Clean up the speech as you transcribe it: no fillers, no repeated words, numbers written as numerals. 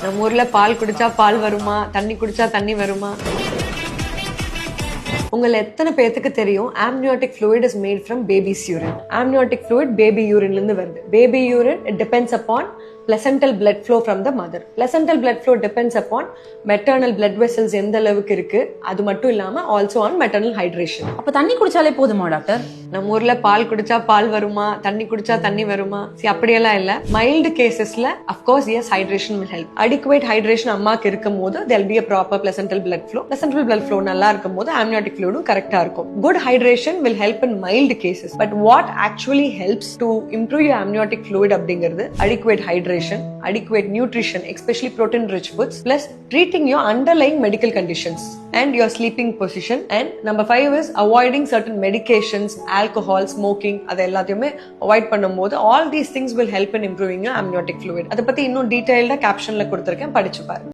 நம்ம ஊர்ல பால் குடிச்சா பால் வருமா, தண்ணி குடிச்சா தண்ணி வருமா? உங்களை எத்தனை பேத்துக்கு தெரியும் amniotic fluid is made from baby's urine? Amniotic fluid baby urine ல இருந்து வருது. Baby urine it depends upon placental blood flow from the mother. Placental blood flow depends upon maternal blood vessels எந்த அளவுக்கு இருக்கு, அது மட்டும் இல்லாம also on maternal hydration. அப்ப தண்ணி குடிச்சாலே போதுமா டாக்டர்? நம்ம ஊர்ல பால் குடிச்சா பால் வருமா, தண்ணி குடிச்சா தண்ணி வருமா? அப்படியெல்லாம் இல்ல. மைல்டு கேசஸ்ல of course yes hydration will help. adequate hydration அம்மாக்கு இருக்கும் போது there will be a proper placental blood flow. placental blood flow நல்லா இருக்கும் போது amniotic fluidum கரெக்டா இருக்கும். good hydration will help in mild cases. but what actually helps to improve your amniotic fluid அப்படிங்கிறது adequate hydration, adequate nutrition, especially protein rich foods, plus treating your underlying medical conditions and your sleeping position. And number 5 is avoiding certain medications, alcohol, smoking, அது எல்லாத்தையுமே avoid பண்ணும்போது all these things will help in improving your amniotic fluid. அதை பத்தி இன்னும் டீடைல்டா கேப்ஷன்ல கொடுத்திருக்கேன், படிச்சு பாருங்க.